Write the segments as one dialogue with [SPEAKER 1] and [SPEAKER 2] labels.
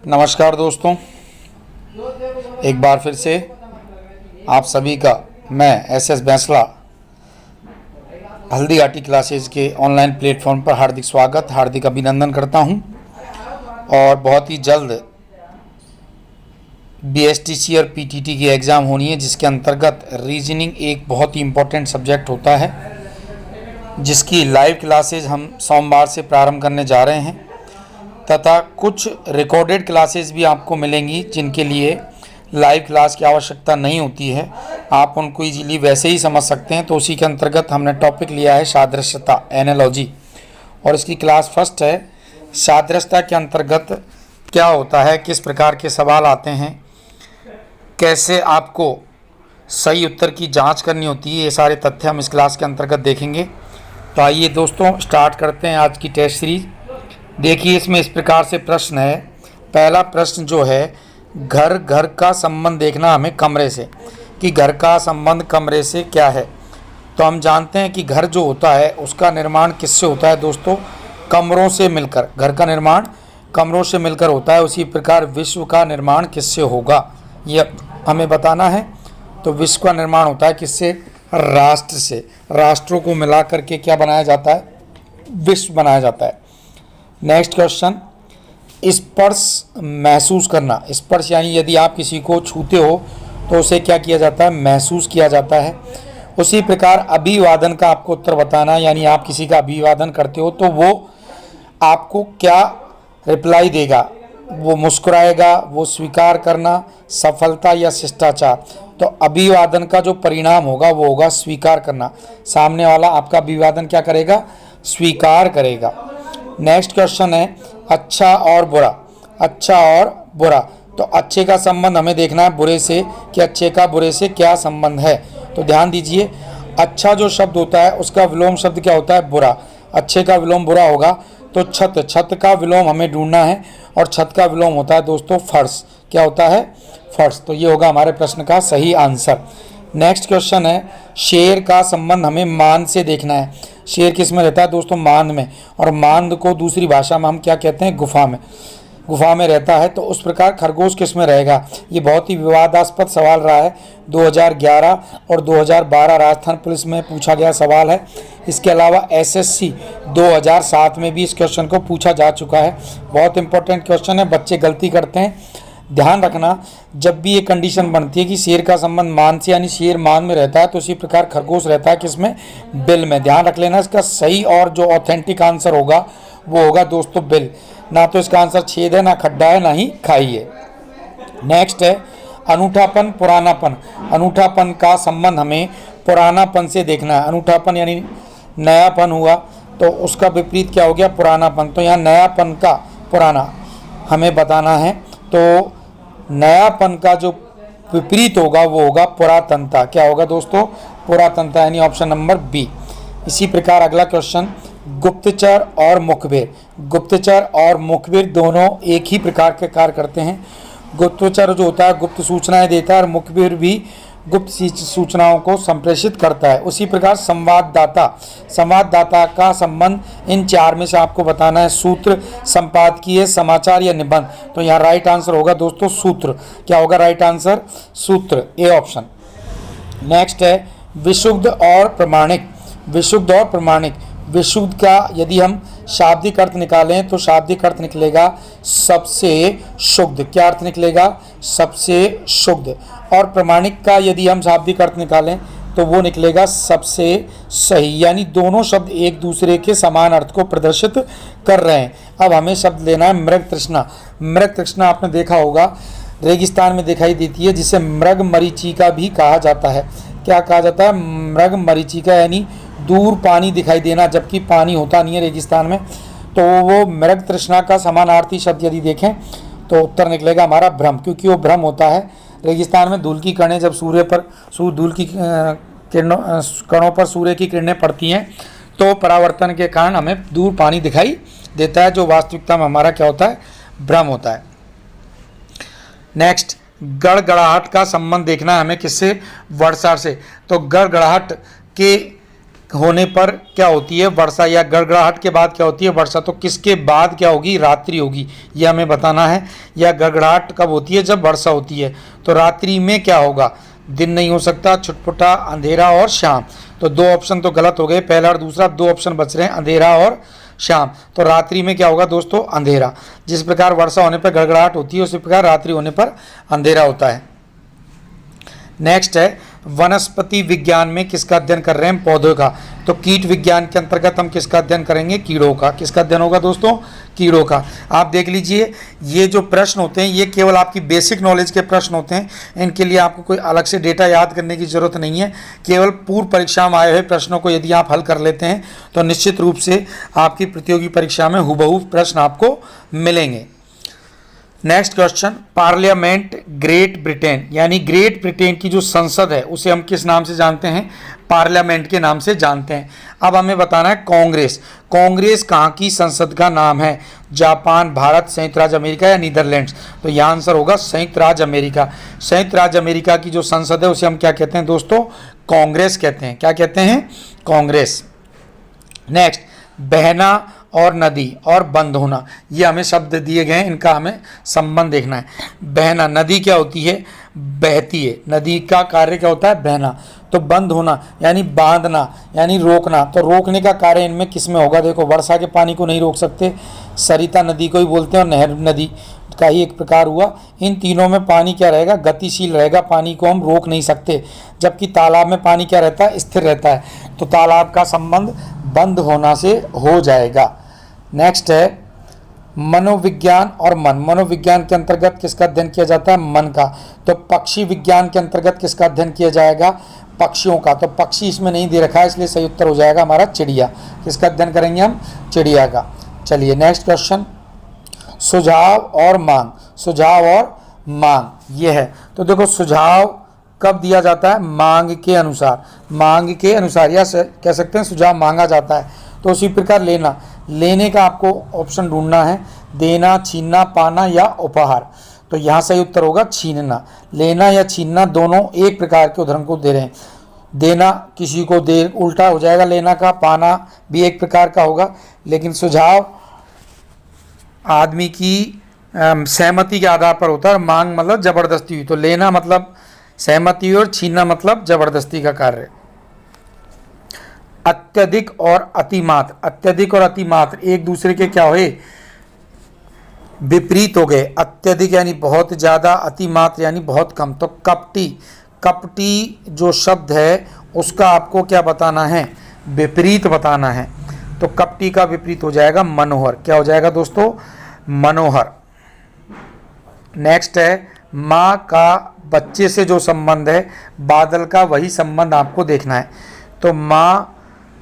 [SPEAKER 1] नमस्कार दोस्तों, एक बार फिर से आप सभी का मैं एस बैंसला हल्दी घाटी क्लासेज के ऑनलाइन प्लेटफॉर्म पर हार्दिक अभिनंदन करता हूं। और बहुत ही जल्द BSTC और PTT की एग्ज़ाम होनी है, जिसके अंतर्गत रीजनिंग एक बहुत ही इम्पोर्टेंट सब्जेक्ट होता है, जिसकी लाइव क्लासेज हम सोमवार से प्रारंभ करने जा रहे हैं तथा कुछ रिकॉर्डेड क्लासेस भी आपको मिलेंगी, जिनके लिए लाइव क्लास की आवश्यकता नहीं होती है, आप उनको इजीली वैसे ही समझ सकते हैं। तो उसी के अंतर्गत हमने टॉपिक लिया है सादृश्यता, एनालॉजी, और इसकी क्लास फर्स्ट है। सादृश्यता के अंतर्गत क्या होता है, किस प्रकार के सवाल आते हैं, कैसे आपको सही उत्तर की जांच करनी होती है, ये सारे तथ्य हम इस क्लास के अंतर्गत देखेंगे। तो आइए दोस्तों, स्टार्ट करते हैं आज की टेस्ट सीरीज। देखिए, इसमें इस प्रकार से प्रश्न है। पहला प्रश्न जो है, घर का संबंध देखना हमें कमरे से, कि घर का संबंध कमरे से क्या है। तो हम जानते हैं कि घर जो होता है उसका निर्माण किससे होता है दोस्तों, कमरों से मिलकर। घर का निर्माण कमरों से मिलकर होता है। उसी प्रकार विश्व का निर्माण किससे होगा, ये हमें बताना है। तो विश्व का निर्माण होता है किससे, राष्ट्र से। राष्ट्रों को मिला करके क्या बनाया जाता है, विश्व बनाया जाता है। नेक्स्ट क्वेश्चन, स्पर्श महसूस करना। स्पर्श यानी यदि आप किसी को छूते हो तो उसे क्या किया जाता है, महसूस किया जाता है। उसी प्रकार अभिवादन का आपको उत्तर बताना, यानी आप किसी का अभिवादन करते हो तो वो आपको क्या रिप्लाई देगा, वो मुस्कुराएगा, वो स्वीकार करना, सफलता या शिष्टाचार। तो अभिवादन का जो परिणाम होगा वो होगा स्वीकार करना। सामने वाला आपका अभिवादन क्या करेगा, स्वीकार करेगा। नेक्स्ट क्वेश्चन है, अच्छा और बुरा। अच्छा और बुरा, तो अच्छे का संबंध हमें देखना है बुरे से, कि अच्छे का बुरे से क्या संबंध है। तो ध्यान दीजिए, अच्छा जो शब्द होता है उसका विलोम शब्द क्या होता है, बुरा। अच्छे का विलोम बुरा होगा। तो छत का विलोम हमें ढूंढना है, और छत का विलोम होता है दोस्तों फर्श। क्या होता है, फर्श। तो ये होगा हमारे प्रश्न का सही आंसर। नेक्स्ट क्वेश्चन है, शेर का संबंध हमें मान से देखना है। शेर किस में रहता है दोस्तों, मांद में, और मांद को दूसरी भाषा में हम क्या कहते हैं, गुफा में। गुफा में रहता है। तो उस प्रकार खरगोश किस में रहेगा। ये बहुत ही विवादास्पद सवाल रहा है। 2011 और 2012 राजस्थान पुलिस में पूछा गया सवाल है। इसके अलावा SSC 2007 में भी इस क्वेश्चन को पूछा जा चुका है। बहुत इंपॉर्टेंट क्वेश्चन है, बच्चे गलती करते हैं। ध्यान रखना, जब भी ये कंडीशन बनती है कि शेर का संबंध मान से, यानी शेर मान में रहता है, तो उसी प्रकार खरगोश रहता है किसमें, बिल में। ध्यान रख लेना, इसका सही और जो ऑथेंटिक आंसर होगा वो होगा दोस्तों बिल। ना तो इसका आंसर छेद है, ना खड्डा है, ना ही खाई है। नेक्स्ट है अनूठापन, पुरानापन। अनूठापन का संबंध हमें पुरानापन से देखना है। अनूठापन यानी नयापन हुआ, तो उसका विपरीत क्या हो गया, पुरानापन। तो यहाँ नयापन का पुराना हमें बताना है। तो नयापन का जो विपरीत होगा वो होगा पुरातनता। क्या होगा दोस्तों, पुरातनता, यानी ऑप्शन नंबर बी। इसी प्रकार अगला क्वेश्चन, गुप्तचर और मुखबिर। गुप्तचर और मुखबिर दोनों एक ही प्रकार के कार्य करते हैं। गुप्तचर जो होता है गुप्त सूचनाएं देता है, और मुखबिर भी गुप्त सूचनाओं को संप्रेषित करता है। उसी प्रकार संवाददाता, संवाददाता का संबंध इन चार में से आपको बताना है। सूत्र, संपादकीय, समाचार या निबंध। तो यहाँ राइट आंसर होगा दोस्तों सूत्र। क्या होगा राइट आंसर, सूत्र, ए ऑप्शन। नेक्स्ट है विशुद्ध और प्रमाणिक। विशुद्ध और प्रमाणिक। विशुद्ध का यदि हम शाब्दिक अर्थ निकालें तो शाब्दिक अर्थ निकलेगा सबसे शुद्ध। क्या अर्थ निकलेगा, सबसे शुद्ध। और प्रमाणिक का यदि हम शाब्दिक अर्थ निकालें तो वो निकलेगा सबसे सही। यानी दोनों शब्द एक दूसरे के समान अर्थ को प्रदर्शित कर रहे हैं। अब हमें शब्द लेना है मृग तृष्णा। मृग तृष्णा आपने देखा होगा रेगिस्तान में दिखाई देती है, जिसे मृग मरीचिका भी कहा जाता है। क्या कहा जाता है, मृग मरीचिका, यानी दूर पानी दिखाई देना, जबकि पानी होता नहीं है रेगिस्तान में। तो वो मृग तृष्णा का समानार्थी शब्द यदि देखें तो उत्तर निकलेगा हमारा भ्रम, क्योंकि वो भ्रम होता है। रेगिस्तान में धूल की कणें जब धूल की कणों पर सूर्य की किरणें पड़ती हैं तो परावर्तन के कारण हमें दूर पानी दिखाई देता है, जो वास्तविकता में हमारा क्या होता है, भ्रम होता है। नेक्स्ट, गड़गड़ाहट का संबंध देखना है हमें किससे, वर्षा से। तो गड़गड़ाहट के होने पर क्या होती है वर्षा, या गड़गड़ाहट के बाद क्या होती है वर्षा। तो किसके बाद क्या होगी, रात्रि होगी, ये हमें बताना है। या गड़गड़ाहट कब होती है, जब वर्षा होती है। तो रात्रि में क्या होगा, दिन नहीं हो सकता, छुटपुटा, अंधेरा और शाम। तो दो ऑप्शन तो गलत हो गए, पहला और दूसरा, दो ऑप्शन बच रहे हैं, अंधेरा और शाम। तो रात्रि में क्या होगा दोस्तों, अंधेरा। जिस प्रकार वर्षा होने पर गड़गड़ाहट होती है, उसी प्रकार रात्रि होने पर अंधेरा होता है। नेक्स्ट है, वनस्पति विज्ञान में किसका अध्ययन कर रहे हैं, पौधों का। तो कीट विज्ञान के अंतर्गत हम किसका अध्ययन करेंगे, कीड़ों का। किसका अध्ययन होगा दोस्तों, कीड़ों का। आप देख लीजिए, ये जो प्रश्न होते हैं ये केवल आपकी बेसिक नॉलेज के प्रश्न होते हैं, इनके लिए आपको कोई अलग से डेटा याद करने की जरूरत नहीं है। केवल पूर्व परीक्षा में आए हुए प्रश्नों को यदि आप हल कर लेते हैं तो निश्चित रूप से आपकी प्रतियोगी परीक्षा में हुबहू प्रश्न आपको मिलेंगे। Next question, parliament great Britain, यानी ग्रेट ब्रिटेन की जो संसद है उसे हम किस नाम से जानते हैं, पार्लियामेंट के नाम से जानते हैं। अब हमें बताना है कांग्रेस। कांग्रेस कहाँ की संसद का नाम है, जापान, भारत, संयुक्त राज्य अमेरिका या नीदरलैंड्स। तो यह आंसर होगा संयुक्त राज्य अमेरिका। संयुक्त राज्य अमेरिका की जो संसद है उसे हम क्या कहते हैं दोस्तों, कांग्रेस कहते हैं। क्या कहते हैं, कांग्रेस। नेक्स्ट, बहना और नदी और बंद होना, ये हमें शब्द दिए गए हैं, इनका हमें संबंध देखना है। बहना, नदी क्या होती है, बहती है, नदी का कार्य क्या होता है, बहना। तो बंद होना यानी बांधना, यानी रोकना। तो रोकने का कार्य इनमें किस में होगा, देखो वर्षा के पानी को नहीं रोक सकते, सरिता नदी को ही बोलते हैं, और नहर नदी का ही एक प्रकार हुआ। इन तीनों में पानी क्या रहेगा, गतिशील रहेगा, पानी को हम रोक नहीं सकते। जबकि तालाब में पानी क्या रहता है, स्थिर रहता है। तो तालाब का संबंध बंद होना से हो जाएगा। नेक्स्ट है मनोविज्ञान और मन। मनोविज्ञान के अंतर्गत किसका अध्ययन किया जाता है, मन का। तो पक्षी विज्ञान के अंतर्गत किसका अध्ययन किया जाएगा, पक्षियों का। तो पक्षी इसमें नहीं दे रखा है, इसलिए सही उत्तर हो जाएगा हमारा चिड़िया। किसका अध्ययन करेंगे हम, चिड़िया का। चलिए नेक्स्ट क्वेश्चन, सुझाव और मांग। सुझाव और मांग ये है। तो देखो सुझाव कब दिया जाता है, मांग के अनुसार। मांग के अनुसार, या कह सकते हैं सुझाव मांगा जाता है। तो उसी प्रकार लेना, लेने का आपको ऑप्शन ढूंढना है, देना, छीनना, पाना या उपहार। तो यहाँ सही उत्तर होगा छीनना। लेना या छीनना दोनों एक प्रकार के उदाहरण को दे रहे हैं। देना किसी को दे, उल्टा हो जाएगा लेना का, पाना भी एक प्रकार का होगा। लेकिन सुझाव आदमी की सहमति के आधार पर होता है, मांग मतलब जबरदस्ती हुई। तो लेना मतलब सहमति हुई और छीनना मतलब जबरदस्ती का कार्य। अत्यधिक और अतिमात्र, अत्यधिक और अतिमात्र एक दूसरे के क्या हुए, विपरीत हो गए। अत्यधिक यानी बहुत ज़्यादा, अतिमात्र यानी बहुत कम। तो कपटी, कपटी जो शब्द है उसका आपको क्या बताना है, विपरीत बताना है। तो कपटी का विपरीत हो जाएगा मनोहर। क्या हो जाएगा दोस्तों, मनोहर। नेक्स्ट है, माँ का बच्चे से जो संबंध है, बादल का वही संबंध आपको देखना है। तो माँ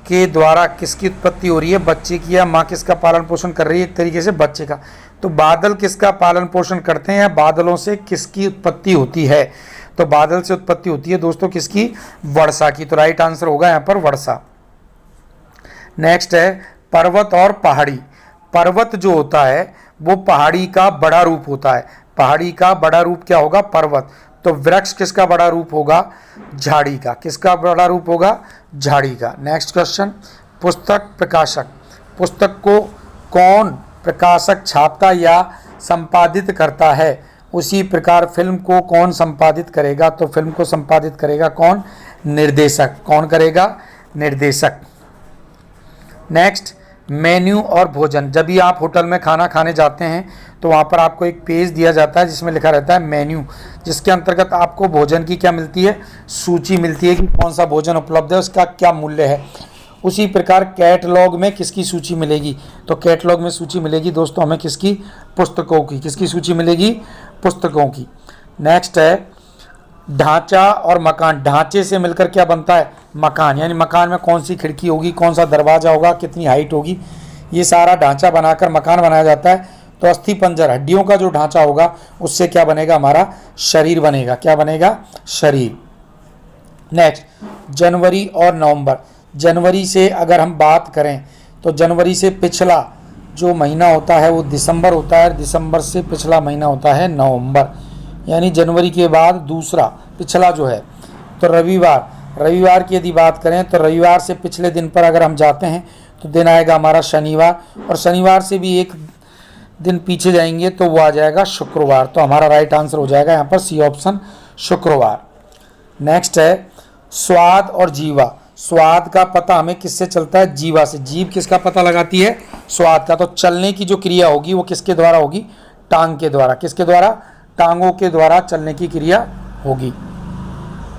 [SPEAKER 1] के द्वारा किसकी उत्पत्ति हो रही है, बच्चे की, या माँ किसका पालन पोषण कर रही है, एक तरीके से बच्चे का। तो बादल किसका पालन पोषण करते हैं, या बादलों से किसकी उत्पत्ति होती है। तो बादल से उत्पत्ति होती है दोस्तों किसकी, वर्षा की। तो राइट आंसर होगा यहाँ पर वर्षा। नेक्स्ट है पर्वत और पहाड़ी। पर्वत जो होता है वो पहाड़ी का बड़ा रूप होता है। पहाड़ी का बड़ा रूप क्या होगा, पर्वत। तो वृक्ष किसका बड़ा रूप होगा, झाड़ी का। किसका बड़ा रूप होगा, झाड़ी का। नेक्स्ट क्वेश्चन, पुस्तक प्रकाशक। पुस्तक को कौन प्रकाशक छापता या संपादित करता है, उसी प्रकार फिल्म को कौन संपादित करेगा। तो फिल्म को संपादित करेगा कौन, निर्देशक। कौन करेगा, निर्देशक। नेक्स्ट, मेन्यू और भोजन। जब भी आप होटल में खाना खाने जाते हैं तो वहाँ पर आपको एक पेज दिया जाता है जिसमें लिखा रहता है मेन्यू, जिसके अंतर्गत आपको भोजन की क्या मिलती है, सूची मिलती है कि कौन सा भोजन उपलब्ध है, उसका क्या मूल्य है। उसी प्रकार कैटलॉग में किसकी सूची मिलेगी, तो कैटलॉग में सूची मिलेगी दोस्तों हमें किसकी, पुस्तकों की। किसकी सूची मिलेगी, पुस्तकों की। नेक्स्ट है ढांचा और मकान। ढांचे से मिलकर क्या बनता है, मकान। यानी मकान में कौन सी खिड़की होगी, कौन सा दरवाजा होगा, कितनी हाइट होगी, ये सारा ढांचा बनाकर मकान बनाया जाता है। तो अस्थि पंजर, हड्डियों का जो ढांचा होगा उससे क्या बनेगा, हमारा शरीर बनेगा। क्या बनेगा, शरीर। नेक्स्ट, जनवरी और नवंबर। जनवरी से अगर हम बात करें तो जनवरी से पिछला जो महीना होता है वो दिसंबर होता है, दिसंबर से पिछला महीना होता है नवंबर। यानी जनवरी के बाद दूसरा पिछला जो है। तो रविवार, रविवार की यदि बात करें तो रविवार से पिछले दिन पर अगर हम जाते हैं तो दिन आएगा हमारा शनिवार, और शनिवार से भी एक दिन पीछे जाएंगे तो वो आ जाएगा शुक्रवार। तो हमारा राइट आंसर हो जाएगा यहाँ पर सी ऑप्शन, शुक्रवार। नेक्स्ट है स्वाद और जीवा। स्वाद का पता हमें किससे चलता है? जीवा से। जीभ किसका पता लगाती है? स्वाद का। तो चलने की जो क्रिया होगी वो किसके द्वारा होगी? टांग के द्वारा। किसके द्वारा? टांगों के द्वारा चलने की क्रिया होगी।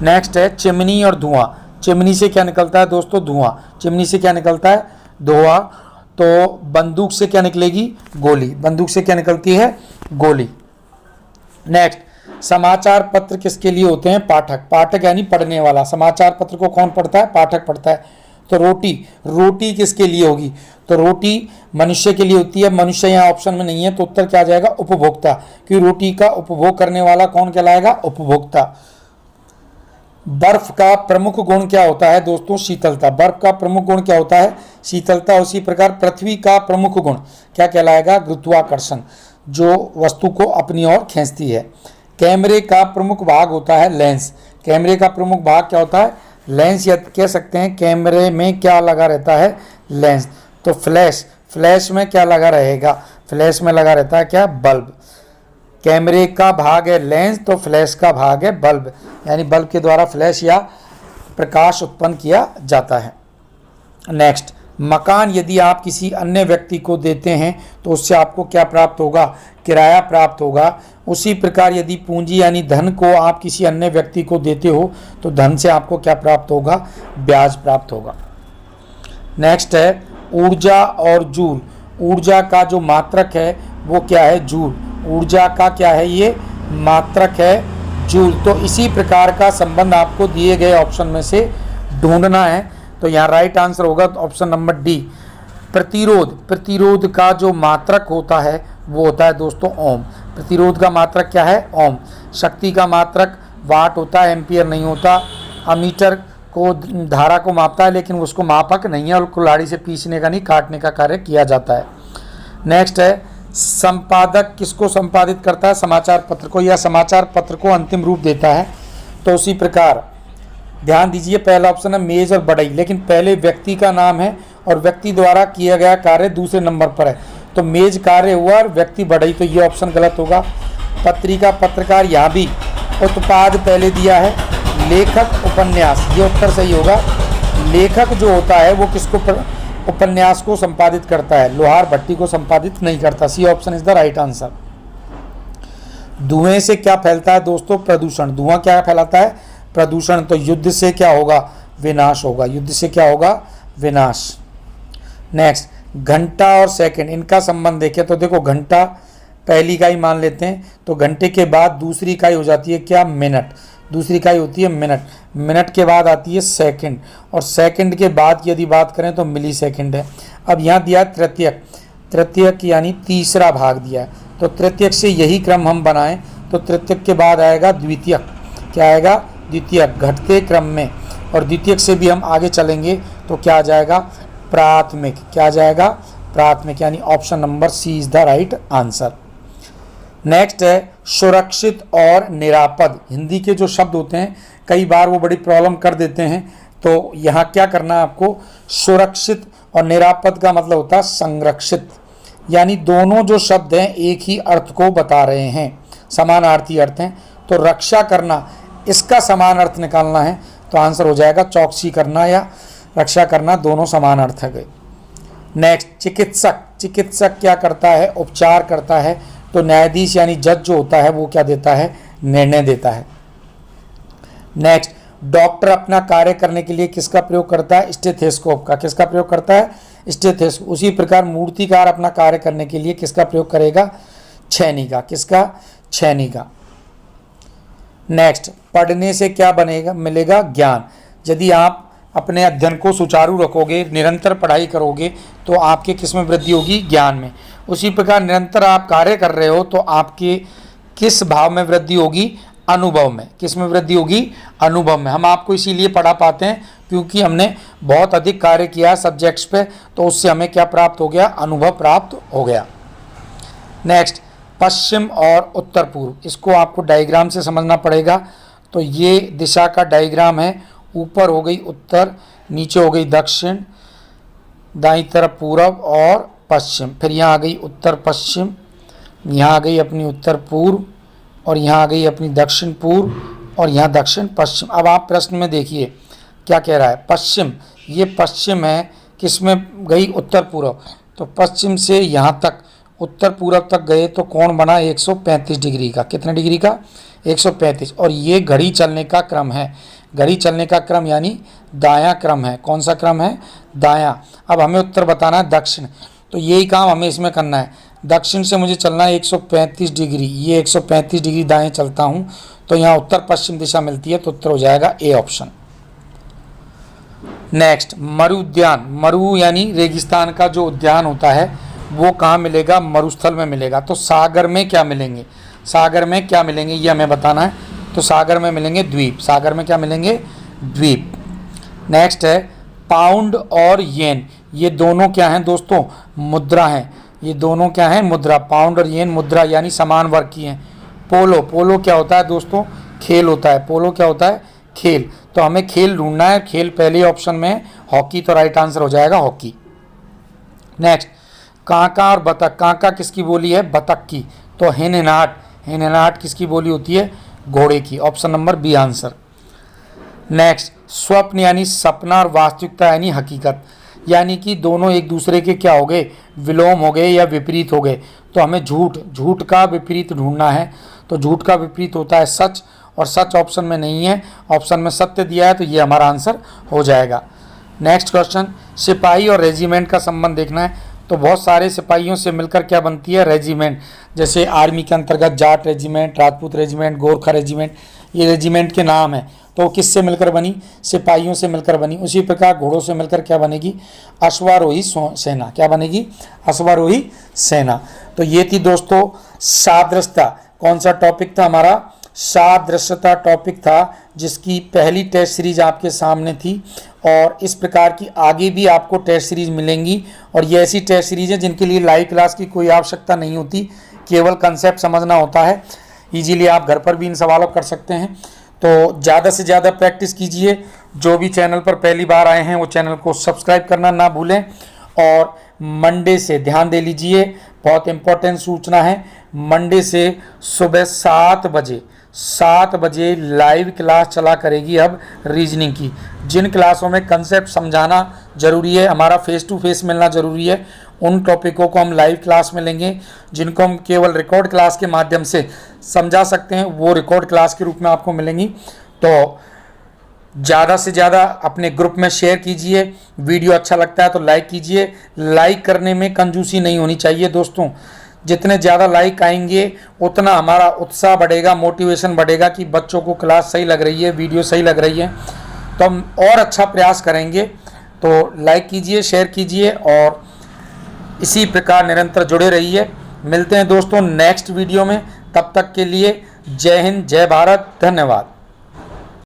[SPEAKER 1] नेक्स्ट है चिमनी और धुआं। चिमनी से क्या निकलता है दोस्तों? धुआं। चिमनी से क्या निकलता है? धुआं। तो बंदूक से क्या निकलेगी? गोली। बंदूक से क्या निकलती है? गोली। नेक्स्ट, समाचार पत्र किसके लिए होते हैं? पाठक। पाठक यानी पढ़ने वाला। समाचार पत्र को कौन पढ़ता है? पाठक पढ़ता है। तो रोटी, रोटी किसके लिए होगी? तो रोटी मनुष्य के लिए होती है। मनुष्य यहाँ ऑप्शन में नहीं है, तो उत्तर क्या आ जाएगा? उपभोक्ता। क्योंकि रोटी का उपभोग करने वाला कौन कहलाएगा? उपभोक्ता। बर्फ का प्रमुख गुण क्या होता है दोस्तों? शीतलता। बर्फ का प्रमुख गुण क्या होता है? शीतलता। उसी प्रकार पृथ्वी का प्रमुख गुण क्या कहलाएगा? गुरुत्वाकर्षण, जो वस्तु को अपनी ओर खींचती है। कैमरे का प्रमुख भाग होता है लेंस। कैमरे का प्रमुख भाग क्या होता है? लेंस, या कह सकते हैं कैमरे में क्या लगा रहता है? लेंस। तो फ्लैश, फ्लैश में क्या लगा रहेगा? फ्लैश में लगा रहता है क्या? बल्ब। कैमरे का भाग है लेंस, तो फ्लैश का भाग है बल्ब, यानी बल्ब के द्वारा फ्लैश या प्रकाश उत्पन्न किया जाता है। नेक्स्ट, मकान यदि आप किसी अन्य व्यक्ति को देते हैं तो उससे आपको क्या प्राप्त होगा? किराया प्राप्त होगा। उसी प्रकार यदि पूंजी यानी धन को आप किसी अन्य व्यक्ति को देते हो तो धन से आपको क्या प्राप्त होगा? ब्याज प्राप्त होगा। नेक्स्ट है ऊर्जा और जूल। ऊर्जा का जो मात्रक है वो क्या है? जूल। ऊर्जा का क्या है? ये मात्रक है जूल। तो इसी प्रकार का संबंध आपको दिए गए ऑप्शन में से ढूंढना है। तो यहाँ राइट आंसर होगा ऑप्शन नंबर डी, प्रतिरोध। प्रतिरोध का जो मात्रक होता है वो होता है दोस्तों ओम। प्रतिरोध का मात्रक क्या है? ओम। शक्ति का मात्रक वाट होता है, एम्पियर नहीं होता। अमीटर को धारा को मापता है, लेकिन उसको मापक नहीं है और कुल्हाड़ी से पीसने का नहीं, काटने का कार्य किया जाता है। नेक्स्ट है संपादक किसको संपादित करता है? समाचार पत्र को, या समाचार पत्र को अंतिम रूप देता है। तो उसी प्रकार ध्यान दीजिए, पहला ऑप्शन है मेज और बढ़ई, लेकिन पहले व्यक्ति का नाम है और व्यक्ति द्वारा किया गया कार्य दूसरे नंबर पर है। तो मेज कार्य हुआ और व्यक्ति बढ़ई, तो ये ऑप्शन गलत होगा। पत्रिका, पत्रकार, यहाँ भी उत्पाद पहले दिया है। लेखक, उपन्यास, ये उत्तर सही होगा। लेखक जो होता है वो किसको उपन्यास को संपादित करता है? लोहार भट्टी को संपादित नहीं करता। C option is the right answer. धुएं से क्या फैलता है दोस्तों? प्रदूषण। धुआं क्या फैलाता है? प्रदूषण। तो युद्ध से क्या होगा? विनाश होगा। युद्ध से क्या होगा? विनाश। नेक्स्ट, घंटा और सेकंड, इनका संबंध देखें तो देखो, घंटा पहली इकाई मान लेते हैं, तो घंटे के बाद दूसरी इकाई हो जाती है क्या? मिनट। दूसरी इकाई होती है मिनट। मिनट के बाद आती है सेकंड, और सेकंड के बाद यदि बात करें तो मिली सेकंड है। अब यहाँ दिया तृतीयक। तृतीयक यानी तीसरा भाग दिया है, तो तृतीयक से यही क्रम हम बनाएं तो तृतीयक के बाद आएगा द्वितीयक। क्या आएगा? द्वितीयक, घटते क्रम में। और द्वितीयक से भी हम आगे चलेंगे तो क्या आ जाएगा? प्राथमिक। क्या आ जाएगा? प्राथमिक, यानी option number C is the right answer. Next है सुरक्षित और निरापद। हिंदी के जो शब्द होते हैं कई बार वो बड़ी प्रॉब्लम कर देते हैं, तो यहाँ क्या करना है आपको? सुरक्षित और निरापद का मतलब होता है संरक्षित, यानी दोनों जो शब्द हैं एक ही अर्थ को बता रहे हैं, समानार्थी अर्थ हैं। तो रक्षा करना, इसका समान अर्थ निकालना है तो आंसर हो जाएगा चौकसी करना या रक्षा करना, दोनों समान अर्थ है गए। नेक्स्ट, चिकित्सक। चिकित्सक क्या करता है? उपचार करता है। तो न्यायाधीश यानी जज जो होता है वो क्या देता है? निर्णय देता है। नेक्स्ट, डॉक्टर अपना कार्य करने के लिए किसका प्रयोग करता है? स्टेथोस्कोप का। किसका प्रयोग करता है? स्टेथोस्कोप। उसी प्रकार मूर्तिकार अपना कार्य करने के लिए किसका प्रयोग करेगा? छैनी का। किसका? छैनी का। नेक्स्ट, पढ़ने से क्या बनेगा? मिलेगा ज्ञान। यदि आप अपने अध्ययन को सुचारू रखोगे, निरंतर पढ़ाई करोगे, तो आपके किस में वृद्धि होगी? ज्ञान में। उसी प्रकार निरंतर आप कार्य कर रहे हो तो आपके किस भाव में वृद्धि होगी? अनुभव में। किस में वृद्धि होगी? अनुभव में। हम आपको इसीलिए पढ़ा पाते हैं क्योंकि हमने बहुत अधिक कार्य किया सब्जेक्ट्स पे, तो उससे हमें क्या प्राप्त हो गया? अनुभव प्राप्त हो गया। नेक्स्ट, पश्चिम और उत्तर पूर्व, इसको आपको डायग्राम से समझना पड़ेगा। तो ये दिशा का डायग्राम है, ऊपर हो गई उत्तर, नीचे हो गई दक्षिण, दाईं तरफ पूरब और पश्चिम। फिर यहाँ आ गई उत्तर पश्चिम, यहाँ आ गई अपनी उत्तर पूर्व, और यहाँ आ गई अपनी दक्षिण पूर्व, और यहाँ दक्षिण पश्चिम। अब आप प्रश्न में देखिए क्या कह रहा है, पश्चिम, ये पश्चिम है, किस में गई, उत्तर पूर्व। तो पश्चिम से यहाँ तक उत्तर पूर्व तक गए तो कोण बना 135 डिग्री का। कितने डिग्री का? 135। और ये घड़ी चलने का क्रम है, घड़ी चलने का क्रम यानी दायां क्रम है। कौन सा क्रम है? दायां। अब हमें उत्तर बताना है दक्षिण, तो यही काम हमें इसमें करना है। दक्षिण से मुझे चलना है 135 डिग्री, ये 135 डिग्री दाएं चलता हूँ तो यहाँ उत्तर पश्चिम दिशा मिलती है, तो उत्तर हो जाएगा ए ऑप्शन। नेक्स्ट, मरु उद्यान। मरु यानी रेगिस्तान का जो उद्यान होता है वो कहाँ मिलेगा? मरुस्थल में मिलेगा। तो सागर में क्या मिलेंगे? सागर में क्या मिलेंगे ये हमें बताना है। तो सागर में मिलेंगे द्वीप। सागर में क्या मिलेंगे? द्वीप। नेक्स्ट है पाउंड और येन, ये दोनों क्या हैं दोस्तों? मुद्रा हैं। ये दोनों क्या हैं? मुद्रा। पाउंड और येन मुद्रा यानी समान वर्ग की हैं। पोलो, पोलो क्या होता है दोस्तों? खेल होता है। पोलो क्या होता है? खेल। तो हमें खेल ढूंढना है, खेल पहले ऑप्शन में है, हॉकी, तो राइट आंसर हो जाएगा हॉकी। नेक्स्ट, कांका और बतख। कांका किसकी बोली है? बतख की। तो हिनहिनाट, हिनहिनाट किसकी बोली होती है? घोड़े की। Option number B answer. Next, स्वप्न यानी सपना और वास्तविकता यानी हकीकत, यानी कि दोनों एक दूसरे के क्या हो गए? विलोम हो गए या विपरीत हो गए। तो हमें झूठ, झूठ का विपरीत ढूंढना है। तो झूठ का विपरीत होता है सच, और सच ऑप्शन में नहीं है, ऑप्शन में सत्य दिया है, तो ये हमारा आंसर हो जाएगा। नेक्स्ट क्वेश्चन, सिपाही और रेजिमेंट का संबंध देखना है। तो बहुत सारे सिपाहियों से मिलकर क्या बनती है? रेजिमेंट। जैसे आर्मी के अंतर्गत Jat regiment, Rajput regiment, Gorkha regiment, ये रेजिमेंट के नाम है। तो किससे मिलकर बनी? सिपाहियों से मिलकर बनी। उसी प्रकार घोड़ों से मिलकर क्या बनेगी? अश्वारोही सेना। क्या बनेगी? अश्वारोही सेना। तो ये थी दोस्तों सादृश्यता। कौन सा टॉपिक था हमारा? सादृश्यता टॉपिक था, जिसकी पहली टेस्ट सीरीज आपके सामने थी। और इस प्रकार की आगे भी आपको टेस्ट सीरीज मिलेंगी, और ये ऐसी टेस्ट सीरीज है जिनके लिए लाइव क्लास की कोई आवश्यकता नहीं होती, केवल कंसेप्ट समझना होता है। इजीली आप घर पर भी इन सवालों कर सकते हैं। तो ज़्यादा से ज़्यादा प्रैक्टिस कीजिए। जो भी चैनल पर पहली बार आए हैं वो चैनल को सब्सक्राइब करना ना भूलें। और मंडे से ध्यान दे लीजिए, बहुत इंपॉर्टेंट सूचना है, मंडे से सुबह 7 बजे लाइव क्लास चला करेगी अब रीजनिंग की। जिन क्लासों में कंसेप्ट समझाना जरूरी है, हमारा फेस टू फेस मिलना जरूरी है, उन टॉपिकों को हम लाइव क्लास में लेंगे। जिनको हम केवल रिकॉर्ड क्लास के माध्यम से समझा सकते हैं वो रिकॉर्ड क्लास के रूप में आपको मिलेंगी। तो ज़्यादा से ज़्यादा अपने ग्रुप में शेयर कीजिए। वीडियो अच्छा लगता है तो लाइक कीजिए। लाइक करने में कंजूसी नहीं होनी चाहिए दोस्तों। जितने ज़्यादा लाइक आएंगे उतना हमारा उत्साह बढ़ेगा, मोटिवेशन बढ़ेगा कि बच्चों को क्लास सही लग रही है, वीडियो सही लग रही है, तो हम और अच्छा प्रयास करेंगे। तो लाइक कीजिए, शेयर कीजिए, और इसी प्रकार निरंतर जुड़े रहिए। मिलते हैं दोस्तों नेक्स्ट वीडियो में। तब तक के लिए जय हिंद, जय भारत, धन्यवाद।